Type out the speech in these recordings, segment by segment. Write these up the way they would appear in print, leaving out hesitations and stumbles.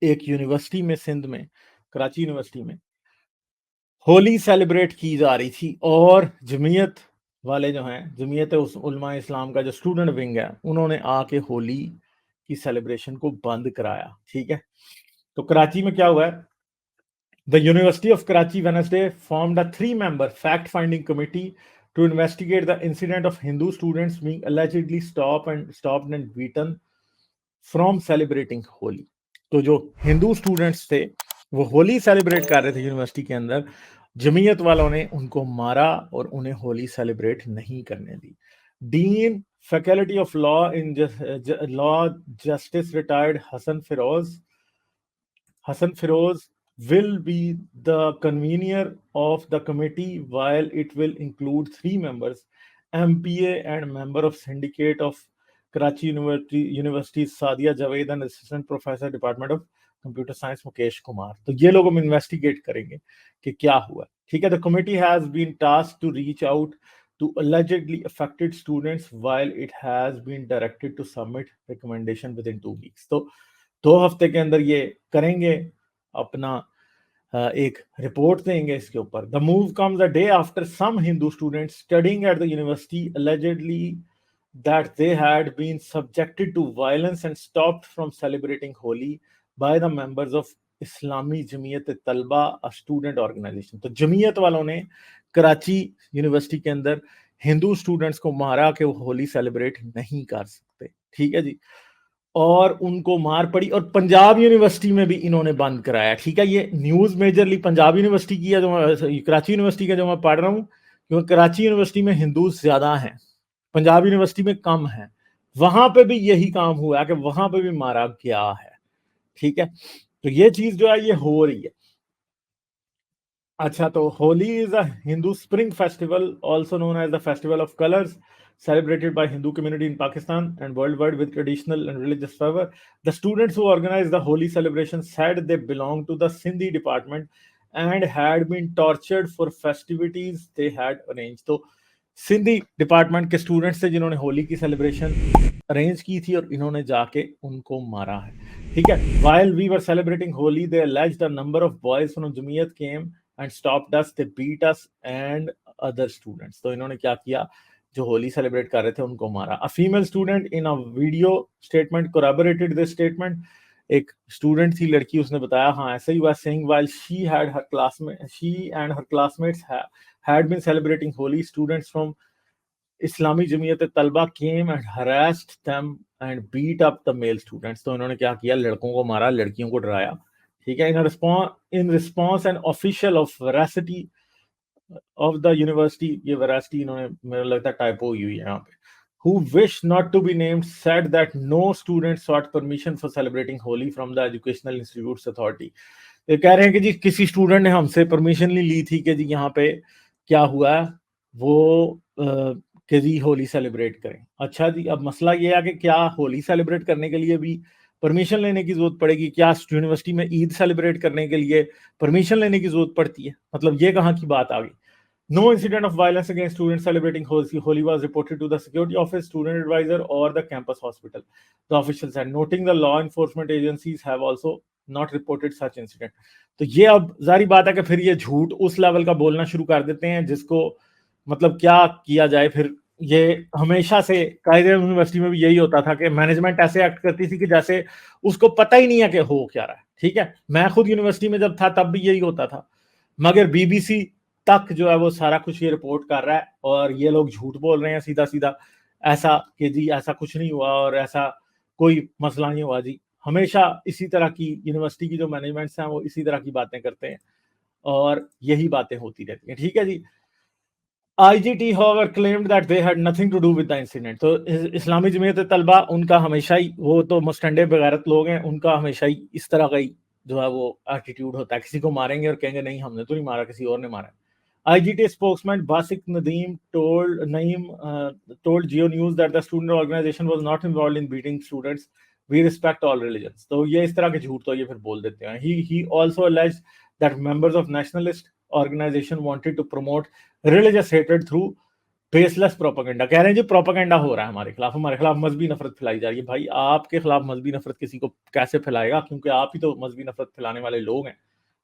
एक यूनिवर्सिटी में, सिंध में, कराची यूनिवर्सिटी में होली सेलिब्रेट की जा रही थी, और जमीयत वाले जो हैं, जमीयत उस उलमा इस्लाम का जो स्टूडेंट विंग है, उन्होंने आके होली की सेलिब्रेशन को बंद कराया। ठीक है, तो कराची में क्या हुआ है, the university of Karachi Wednesday formed a 3-member fact finding committee to investigate the incident of Hindu students being allegedly stopped and beaten from celebrating Holi। तो जो हिंदू स्टूडेंट्स थे वो होली सेलिब्रेट कर रहे थे यूनिवर्सिटी के अंदर, जमीयत वालों ने उनको मारा और उन्हें होली सेलिब्रेट नहीं करने दी। Dean faculty of law in law justice retired Hassan Feroz will be the convener of the committee, while it will include 3 members, MPA and member of syndicate of Karachi University Sadia Javed and assistant professor department of computer science Mukesh Kumar। तो ये लोग हम investigate करेंगे कि क्या हुआ। ठीक है, the committee has been tasked to reach out to allegedly affected students, while it has been directed to submit recommendation within 2 weeks। तो 2 हफ्ते के अंदर ये करेंगे, अपना एक रिपोर्ट देंगे इसके ऊपर। The move comes a day after some Hindu students studying at the university allegedly that they had been subjected to violence and stopped from celebrating Holi by the members of इस्लामी जमीयत तलबा, अ स्टूडेंट ऑर्गेनाइजेशन। तो जमीयत वालों ने Karachi university के अंदर Hindu students को मारा कि वो होली सेलिब्रेट नहीं कर सकते। ठीक है जी, और उनको मार पड़ी, और पंजाब यूनिवर्सिटी में भी इन्होंने बंद कराया। ठीक है, ये न्यूज मेजरली पंजाब यूनिवर्सिटी की है, जो कराची यूनिवर्सिटी का जो मैं पढ़ रहा हूँ, क्योंकि कराची यूनिवर्सिटी में हिंदू ज्यादा हैं, पंजाब यूनिवर्सिटी में कम है। वहां पे भी यही काम हुआ है कि वहां पे भी मारा गया है। ठीक है, तो ये चीज जो है ये हो रही है। अच्छा, तो Holi is a Hindu spring festival, also known as the festival of colours, celebrated by Hindu community in Pakistan and worldwide with traditional and religious fervor. The students who organized the Holi celebration said they belonged to the Sindhi department and had been tortured for festivities they had arranged। तो Sindhi department के students थे जिन्होंने होली की celebration arrange की थी, और इन्होंने जाके उनको मारा है। ठीक है, while we were celebrating Holi, they alleged a number of boys from Jamiyat came and stopped us, they beat us and other students। तो इन्होंने क्या किया, जो होली सेलिब्रेट कर रहे थे उनको मारा। A female student in a video statement corroborated this statement. एक स्टूडेंट थी, लड़की, उसने बताया हाँ ऐसा ही हुआ, saying while she and her classmates had been celebrating Holi, students from Islami Jamiyat Talba came and harassed them and beat up the male students। तो इन्होंने क्या किया, लड़कों को मारा, लड़कियों को डराया। ठीक है, in response and official of veracity of the university, ये वेरासिटी इन्होंने, मेरा लगता है टाइपो हुई है यहाँ पे, who wish not to be named said that no student sought permission for celebrating Holi from the Educational Institutes Authority। ये कह रहे हैं कि जी किसी स्टूडेंट ने हमसे परमिशन नहीं ली थी कि जी यहाँ पे क्या हुआ है, वो कि जी होली सेलिब्रेट करें। अच्छा जी, अब मसला ये है कि क्या होली सेलिब्रेट करने के लिए भी परमिशन लेने की जरूरत पड़ेगी? क्या यूनिवर्सिटी में ईद सेलिब्रेट करने के लिए परमिशन लेने की जरूरत पड़ती है? मतलब ये कहाँ की बात आ गई? No incident of violence against students celebrating Holi was reported to the security office, student advisor, or the campus hospital, the official said, noting the law enforcement agencies have also not reported such incident। तो ये अब जारी बात है कि फिर ये झूठ उस लेवल का बोलना शुरू कर देते हैं जिसको मतलब क्या किया जाए फिर। ये हमेशा से कायदे यूनिवर्सिटी में भी यही होता था कि मैनेजमेंट ऐसे एक्ट करती थी कि जैसे उसको पता ही नहीं है कि हो क्या रहा है। ठीक है, मैं खुद यूनिवर्सिटी में जब था तब भी यही होता था, मगर बीबीसी तक जो है वो सारा कुछ ये रिपोर्ट कर रहा है, और ये लोग झूठ बोल रहे हैं सीधा सीधा, ऐसा कि जी ऐसा कुछ नहीं हुआ और ऐसा कोई मसला नहीं हुआ जी। हमेशा इसी तरह की यूनिवर्सिटी की जो मैनेजमेंट्स हैं वो इसी तरह की बातें करते हैं, और यही बातें होती रहती हैं। ठीक है जी, IGT however claimed that they had nothing to do with the incident। तो इस्लामी जमीयत तलबा, उनका हमेशा ही, वो तो मुस्टंडे बगैरत लोग हैं, उनका हमेशा ही इस तरह का ही जो है वो एटीट्यूड होता है, किसी को मारेंगे और कहेंगे नहीं हमने तो नहीं मारा, किसी और ने मारा। IGT spokesman Basik Nadeem told Geo News that the student organization was not involved in beating students. We respect all religions। तो ये इस तरह के झूठ तो ये फिर बोल देते हैं। He also alleged that members of nationalist organization wanted to promote religious hatred through baseless propaganda कह रहे हैं जी, प्रोपेगेंडा हो रहा है हमारे खिलाफ मजहबी नफरत फैलाई जा रही है। भाई आपके खिलाफ मजहबी नफरत किसी को कैसे फैलाएगा, क्योंकि आप ही तो मजहबी नफरत फैलाने वाले लोग हैं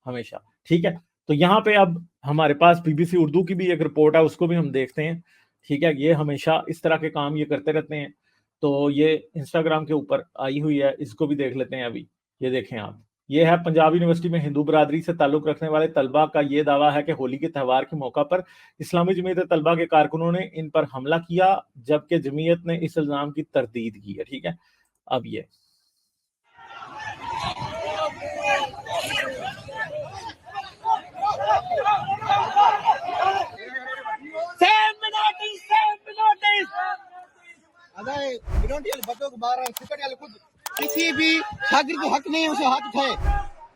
हमेशा। ठीक है, तो यहाँ पे अब हमारे पास बीबीसी उर्दू की भी एक रिपोर्ट है, उसको भी हम देखते हैं। ठीक है, ये हमेशा इस तरह के काम ये करते रहते हैं। तो ये इंस्टाग्राम के ऊपर आई हुई है, इसको भी देख लेते हैं अभी। ये देखें आप, ये है पंजाब यूनिवर्सिटी में हिंदू बरादरी से ताल्लुक रखने वाले तलबा का ये दावा है कि होली के त्यौहार के मौका पर इस्लामी जमीयत तलबा के कारकुनों ने इन पर हमला किया, जबकि जमीयत ने इस इल्जाम की तरदीद की है। ठीक है, अब ये बच्चों को मार रहे हैं, खुद किसी भी शागिर्द को हक नहीं है उसे हाथ उठाए।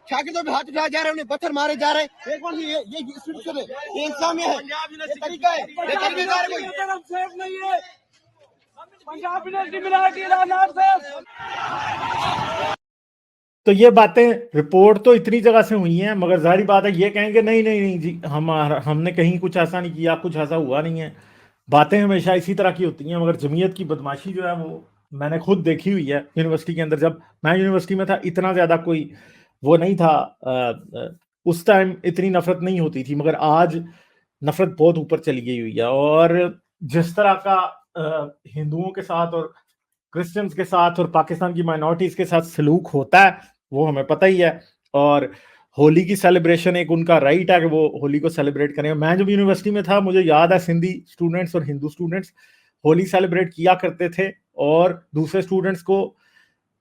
शागिर्दों पे हाथ उठाए जा रहे हैं, उन्हें पत्थर मारे जा रहे हैं। ये कौन सी ये इंस्टीट्यूशन है, ये इंसानियत है, ये तरीका है, ये तरीकेकार कोई सेफ नहीं है। पंजाब यूनिवर्सिटी मिलावटी ऐलानात से। तो ये बातें रिपोर्ट तो इतनी जगह से हुई हैं, मगर जाहिर बात है ये कहेंगे नहीं नहीं नहीं जी, हमने कहीं कुछ ऐसा नहीं किया, कुछ ऐसा हुआ नहीं है। बातें हमेशा इसी तरह की होती हैं। मगर जमीयत की बदमाशी जो है वो मैंने खुद देखी हुई है यूनिवर्सिटी के अंदर। जब मैं यूनिवर्सिटी में था इतना ज़्यादा कोई वो नहीं था, उस टाइम इतनी नफरत नहीं होती थी, मगर आज नफरत बहुत ऊपर चली गई हुई है। और जिस तरह का हिंदुओं के साथ और क्रिश्चियंस के साथ और पाकिस्तान की माइनॉरिटीज के साथ सलूक होता है वो हमें पता ही है। और होली की सेलिब्रेशन एक उनका राइट है कि वो होली को सेलिब्रेट करें। मैं जब यूनिवर्सिटी में था मुझे याद है सिंधी स्टूडेंट्स और हिंदू स्टूडेंट्स होली सेलिब्रेट किया करते थे, और दूसरे स्टूडेंट्स को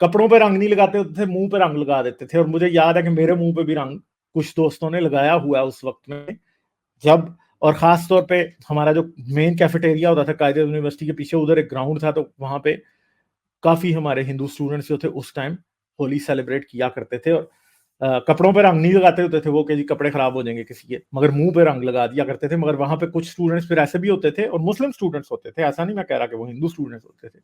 कपड़ों पे रंग नहीं लगाते होते थे, मुंह पे रंग लगा देते थे। और मुझे याद है कि मेरे मुंह पे भी रंग कुछ दोस्तों ने लगाया हुआ है उस वक्त में जब, और खास तौर पे हमारा जो मेन कैफेटेरिया होता था कायदे यूनिवर्सिटी के पीछे, उधर एक ग्राउंड था, तो वहां पे काफी हमारे हिंदू स्टूडेंट्स जो थे उस टाइम होली सेलिब्रेट किया करते थे। और कपड़ों पे रंग नहीं लगाते होते थे वो कि जी कपड़े खराब हो जाएंगे किसी के, मगर मुंह पे रंग लगा दिया करते थे। मगर वहां पे कुछ स्टूडेंट्स फिर ऐसे भी होते थे, और मुस्लिम स्टूडेंट्स होते थे, ऐसा नहीं मैं कह रहा कि वो हिंदू स्टूडेंट्स होते थे,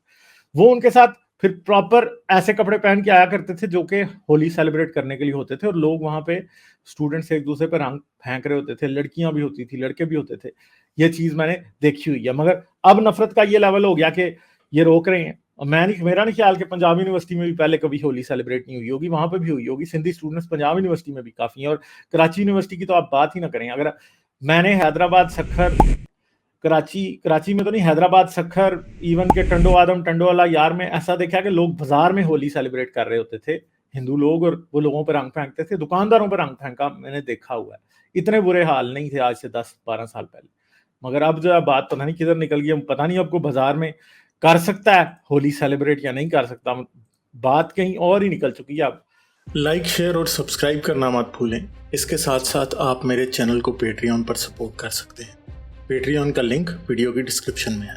वो उनके साथ फिर प्रॉपर ऐसे कपड़े पहन के आया करते थे जो कि होली सेलिब्रेट करने के लिए होते थे। और लोग वहां पे स्टूडेंट्स एक दूसरे पे रंग फेंक रहे होते थे, लड़कियां भी होती थी, लड़के भी होते थे। ये चीज मैंने देखी हुई है। मगर अब नफरत का ये लेवल हो गया कि ये रोक रहे हैं। मेरा नहीं ख्याल कि पंजाब यूनिवर्सिटी में भी पहले कभी होली सेलिब्रेट नहीं हुई होगी, वहां पे भी हुई होगी। सिंधी स्टूडेंट्स पंजाब यूनिवर्सिटी में भी काफी हैं, और कराची यूनिवर्सिटी की तो आप बात ही ना करें। अगर मैंने हैदराबाद सखर, कराची में तो नहीं, हैदराबाद सखर, इवन के टंडो आदम टंडोवाला यार में ऐसा देखा कि लोग बाजार में होली सेलिब्रेट कर रहे होते थे हिंदू लोग, और वो लोगों पर रंग फेंकते थे, दुकानदारों पर रंग फेंका मैंने देखा हुआ है। इतने बुरे हाल नहीं थे आज से 10-12 साल पहले। मगर अब जो बात पता नहीं किधर निकल गई, पता नहीं आपको बाजार में कर सकता है होली सेलिब्रेट या नहीं कर सकता, बात कहीं और ही निकल चुकी है अब। लाइक, शेयर और सब्सक्राइब करना मत भूलें। इसके साथ साथ आप मेरे चैनल को पेट्रियन पर सपोर्ट कर सकते हैं। पेट्रियन का लिंक वीडियो की डिस्क्रिप्शन में है।